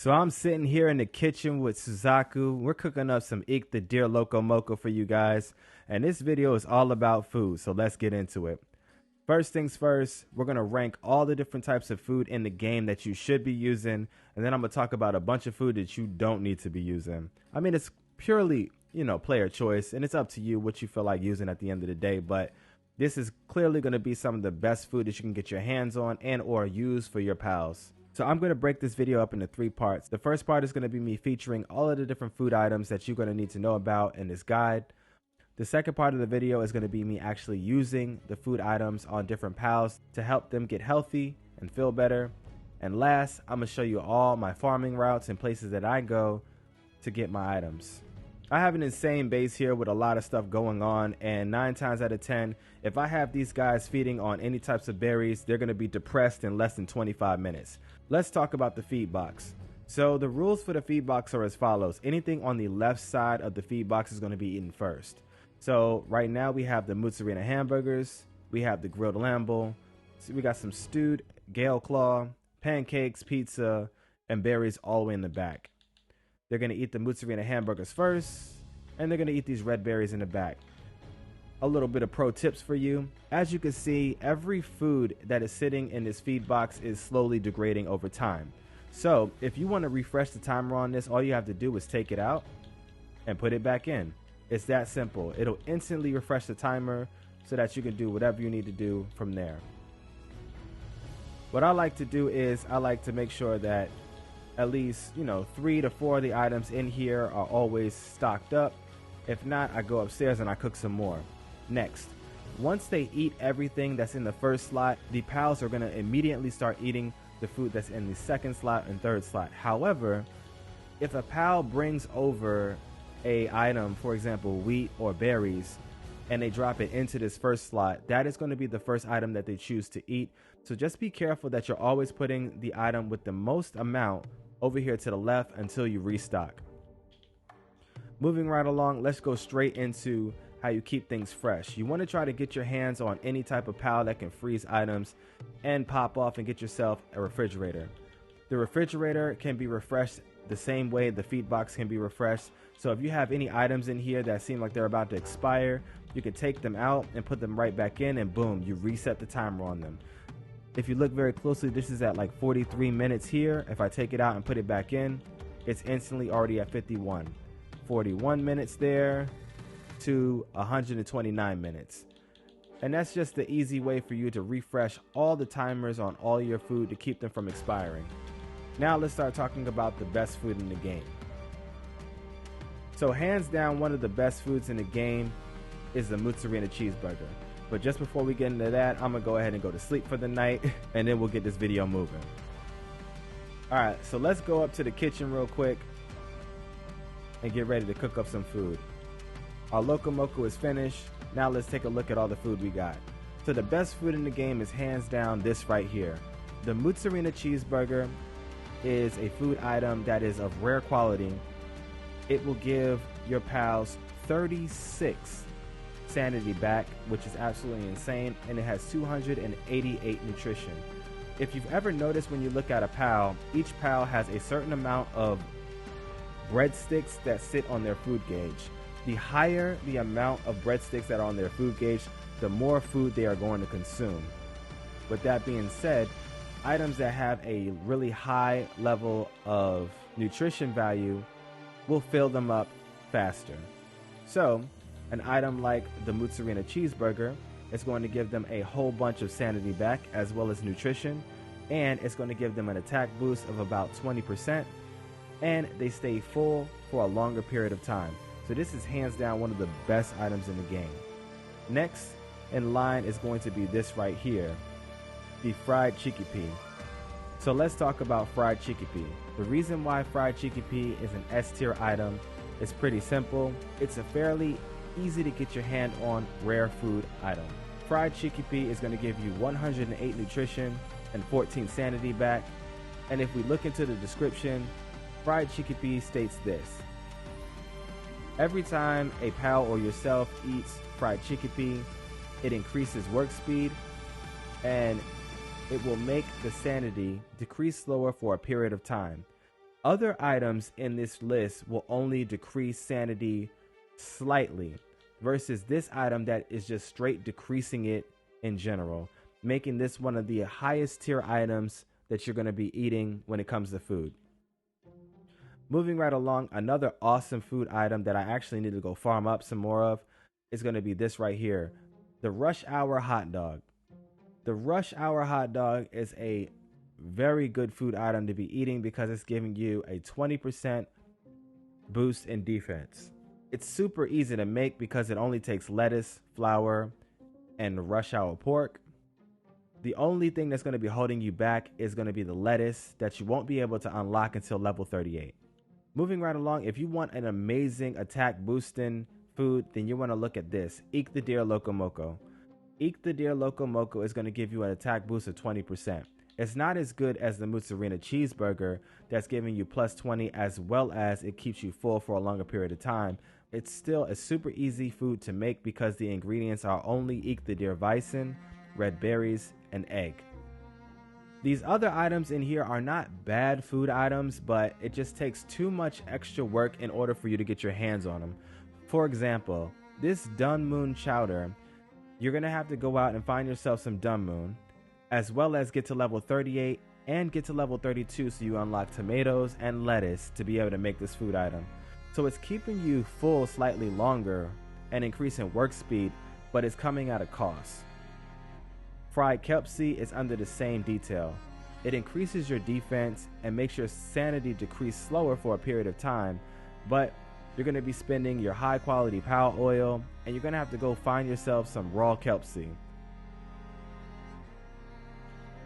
So I'm sitting here in the kitchen with Suzaku. We're cooking up some Eikthydeer Loco Moco for you guys. And this video is all about food, so let's get into it. First things first, we're going to rank all the different types of food in the game that you should be using. And then I'm going to talk about a bunch of food that you don't need to be using. I mean, it's purely, player choice. And it's up to you what you feel like using at the end of the day. But this is clearly going to be some of the best food that you can get your hands on and or use for your pals. So I'm going to break this video up into 3 parts. The first part is going to be me featuring all of the different food items that you're going to need to know about in this guide. The second part of the video is going to be me actually using the food items on different pals to help them get healthy and feel better. And last, I'm going to show you all my farming routes and places that I go to get my items. I have an insane base here with a lot of stuff going on, and 9 times out of 10, if I have these guys feeding on any types of berries, they're going to be depressed in less than 25 minutes. Let's talk about the feed box. So the rules for the feed box are as follows. Anything on the left side of the feed box is going to be eaten first. So right now we have the Mozzarina hamburgers, we have the grilled lambo, so we got some stewed gale claw, pancakes, pizza, and berries all the way in the back. They're going to eat the Mozzarina hamburgers first, and they're going to eat these red berries in the back. A little bit of pro tips for you. As you can see, every food that is sitting in this feed box is slowly degrading over time. So if you want to refresh the timer on this, all you have to do is take it out and put it back in. It's that simple. It'll instantly refresh the timer so that you can do whatever you need to do from there. What I like to do is I like to make sure that at least 3 to 4 of the items in here are always stocked up. If not, I go upstairs and I cook some more. Next, once they eat everything that's in the first slot, the pals are going to immediately start eating the food that's in the second slot and third slot. However, if a pal brings over a item, for example wheat or berries, and they drop it into this first slot, that is going to be the first item that they choose to eat. So just be careful that you're always putting the item with the most amount over here to the left until you restock. Moving right along, let's go straight into how you keep things fresh. You want to try to get your hands on any type of pal that can freeze items and pop off and get yourself a refrigerator. The refrigerator can be refreshed the same way the feed box can be refreshed. So if you have any items in here that seem like they're about to expire, you can take them out and put them right back in, and boom, you reset the timer on them. If you look very closely, this is at like 43 minutes here. If I take it out and put it back in, it's instantly already at 51. 41 minutes there to 129 minutes. And that's just the easy way for you to refresh all the timers on all your food to keep them from expiring. Now let's start talking about the best food in the game. So hands down, one of the best foods in the game is the Mozzarina Cheeseburger. But just before we get into that, I'm gonna go ahead and go to sleep for the night, and then we'll get this video moving. Alright, so let's go up to the kitchen real quick and get ready to cook up some food. Our Loco Moco is finished. Now let's take a look at all the food we got. So the best food in the game is hands down this right here. The Mozzarina Cheeseburger is a food item that is of rare quality. It will give your pals 36 sanity back, which is absolutely insane, and it has 288 nutrition. If you've ever noticed when you look at a pal, each pal has a certain amount of breadsticks that sit on their food gauge. The higher the amount of breadsticks that are on their food gauge, the more food they are going to consume. With that being said, items that have a really high level of nutrition value will fill them up faster. So an item like the Mozzarina Cheeseburger is going to give them a whole bunch of sanity back as well as nutrition, and it's going to give them an attack boost of about 20%, and they stay full for a longer period of time. So this is hands down one of the best items in the game. Next in line is going to be this right here, the fried Chikipi. So let's talk about fried Chikipi. The reason why fried Chikipi is an S tier item is pretty simple. It's a fairly easy to get your hand on rare food item. Fried Chikipi is going to give you 108 nutrition and 14 sanity back. And if we look into the description, fried Chikipi states this: every time a pal or yourself eats fried Chikipi, it increases work speed and it will make the sanity decrease slower for a period of time. Other items in this list will only decrease sanity slightly, versus this item that is just straight decreasing it in general, making this one of the highest tier items that you're going to be eating when it comes to food. Moving right along, another awesome food item that I actually need to go farm up some more of is going to be this right here, the Rushoar Hot Dog. The Rushoar Hot Dog is a very good food item to be eating because it's giving you a 20% boost in defense. It's super easy to make because it only takes lettuce, flour, and Rushoar pork. The only thing that's going to be holding you back is going to be the lettuce that you won't be able to unlock until level 38. Moving right along, if you want an amazing attack boosting food, then you want to look at this, Eikthydeer Loco Moco. Eikthydeer Loco Moco is going to give you an attack boost of 20%. It's not as good as the Mozzarina Cheeseburger that's giving you plus 20, as well as it keeps you full for a longer period of time. It's still a super easy food to make because the ingredients are only Eikthydeer Weizen, red berries, and egg. These other items in here are not bad food items, but it just takes too much extra work in order for you to get your hands on them. For example, this Dun Moon Chowder, you're going to have to go out and find yourself some Dun Moon, as well as get to level 38 and get to level 32 so you unlock tomatoes and lettuce to be able to make this food item. So it's keeping you full slightly longer and increasing work speed, but it's coming at a cost. Fried kelp seed is under the same detail. It increases your defense and makes your sanity decrease slower for a period of time, but you're going to be spending your high quality pal oil and you're going to have to go find yourself some raw kelp seed.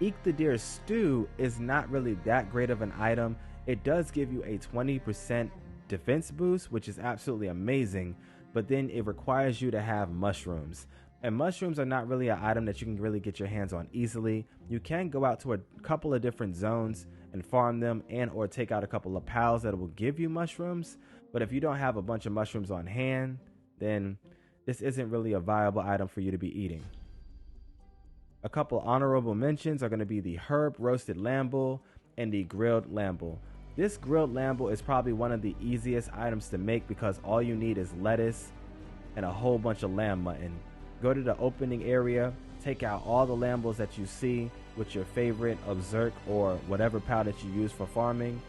Eikthydeer stew is not really that great of an item. It does give you a 20% defense boost, which is absolutely amazing, but then it requires you to have mushrooms. And mushrooms are not really an item that you can really get your hands on easily. You can go out to a couple of different zones and farm them and or take out a couple of pals that will give you mushrooms. But if you don't have a bunch of mushrooms on hand, then this isn't really a viable item for you to be eating. A couple honorable mentions are going to be the herb roasted lamble and the grilled lamble. This grilled lamble is probably one of the easiest items to make because all you need is lettuce and a whole bunch of lamb mutton. Go to the opening area, take out all the lambles that you see with your favorite of Zerk or whatever pal that you use for farming,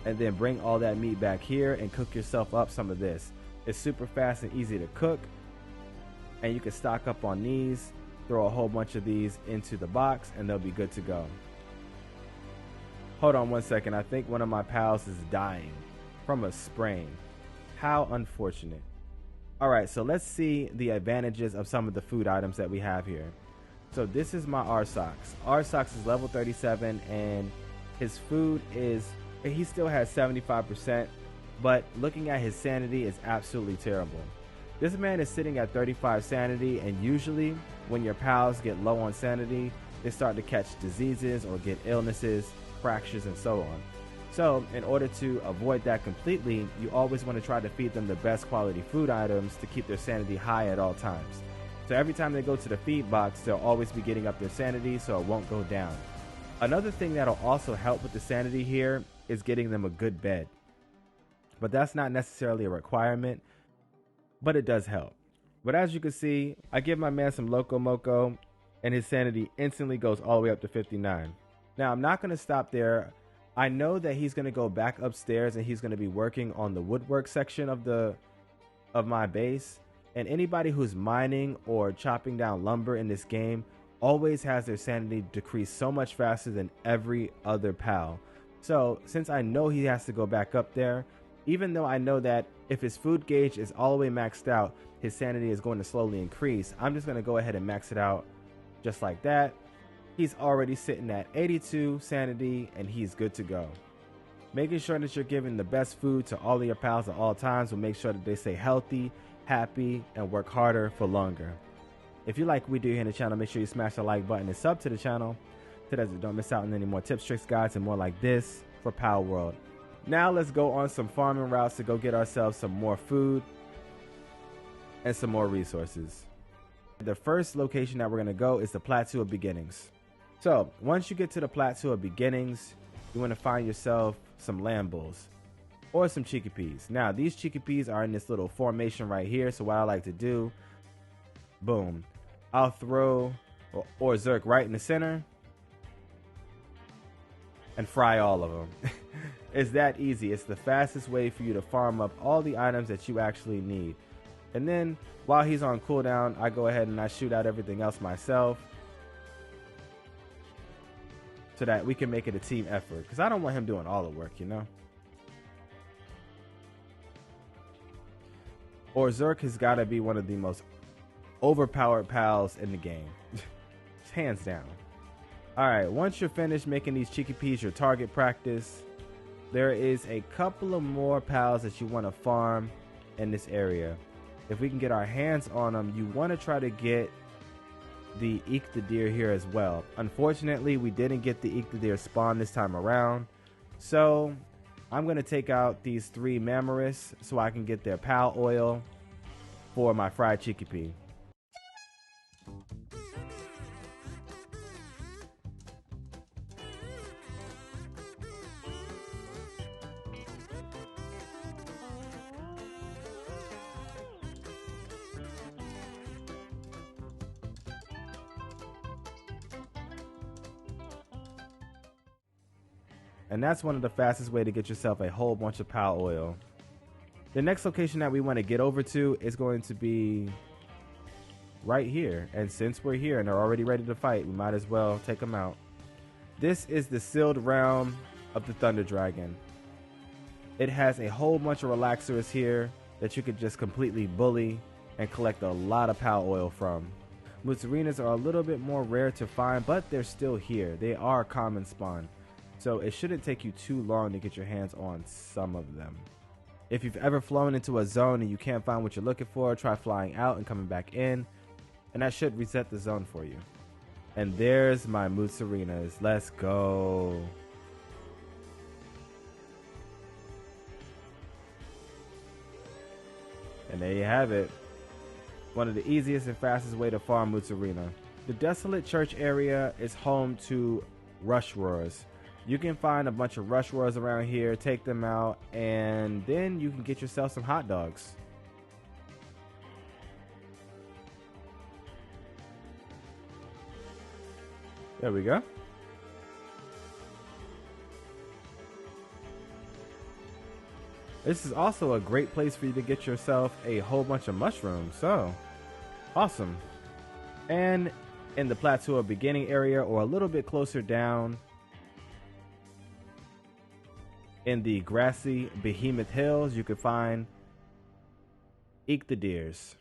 and then bring all that meat back here and cook yourself up some of this. It's super fast and easy to cook, and you can stock up on these, throw a whole bunch of these into the box, and they'll be good to go. Hold on one second, I think one of my pals is dying from a sprain. How unfortunate. Alright, so let's see the advantages of some of the food items that we have here. So this is my Arsox. Arsox is level 37 and his food is, he still has 75%, but looking at his sanity is absolutely terrible. This man is sitting at 35 sanity, and usually when your pals get low on sanity, they start to catch diseases or get illnesses, fractures, and so on. So in order to avoid that completely, you always want to try to feed them the best quality food items to keep their sanity high at all times. So every time they go to the feed box, they'll always be getting up their sanity so it won't go down. Another thing that'll also help with the sanity here is getting them a good bed. But that's not necessarily a requirement, but it does help. But as you can see, I give my man some Loco Moco and his sanity instantly goes all the way up to 59. Now I'm not going to stop there. I know that he's going to go back upstairs and he's going to be working on the woodwork section of my base. And anybody who's mining or chopping down lumber in this game always has their sanity decrease so much faster than every other pal. So since I know he has to go back up there, even though I know that if his food gauge is all the way maxed out, his sanity is going to slowly increase, I'm just going to go ahead and max it out just like that. He's already sitting at 82 sanity and he's good to go. Making sure that you're giving the best food to all of your pals at all times will make sure that they stay healthy, happy, and work harder for longer. If you like what we do here in the channel, make sure you smash the like button and sub to the channel so that you don't miss out on any more tips, tricks, guides, and more like this for Palworld. Now let's go on some farming routes to go get ourselves some more food and some more resources. The first location that we're going to go is the Plateau of Beginnings. So once you get to the Plateau of Beginnings, you want to find yourself some lamb bulls, or some Chikipis. Now, these Chikipis are in this little formation right here. So what I like to do, boom, I'll throw or Zerk right in the center and fry all of them. It's that easy. It's the fastest way for you to farm up all the items that you actually need. And then while he's on cooldown, I go ahead and I shoot out everything else myself, so that we can make it a team effort. Because I don't want him doing all the work, you know? Or Zerk has got to be one of the most overpowered pals in the game. Hands down. Alright, once you're finished making these Chikipis your target practice, there is a couple of more pals that you want to farm in this area. If we can get our hands on them, you want to try to get the Eikthydeer here as well. Unfortunately, we didn't get the Eikthydeer spawn this time around, so I'm going to take out these 3 Mammoris so I can get their pal oil for my fried Chikipi. And that's one of the fastest way to get yourself a whole bunch of pal oil. The next location that we want to get over to is going to be right here. And since we're here and they're already ready to fight, we might as well take them out. This is the sealed realm of the Thunder Dragon. It has a whole bunch of relaxers here that you could just completely bully and collect a lot of pal oil from. Mozzarinas are a little bit more rare to find, but they're still here. They are common spawn, so it shouldn't take you too long to get your hands on some of them. If you've ever flown into a zone and you can't find what you're looking for, try flying out and coming back in, and that should reset the zone for you. And there's my Mozzarinas. Let's go. And there you have it. One of the easiest and fastest way to farm Mozzarina. The Desolate Church area is home to Rushoars. You can find a bunch of Rushoars around here, take them out, and then you can get yourself some hot dogs. There we go. This is also a great place for you to get yourself a whole bunch of mushrooms. So, awesome. And in the Plateau of Beginning area, or a little bit closer down in the grassy Behemoth Hills, you can find Eikthydeers.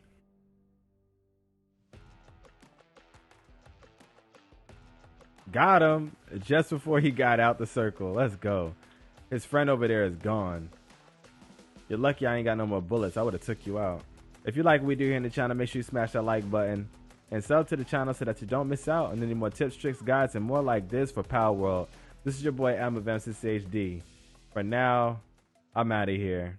Got him just before he got out the circle. Let's go. His friend over there is gone. You're lucky I ain't got no more bullets. I would have took you out. If you like what we do here in the channel, make sure you smash that like button and sub to the channel so that you don't miss out on any more tips, tricks, guides, and more like this for Palworld. This is your boy Amavensis HD. For now, I'm out of here.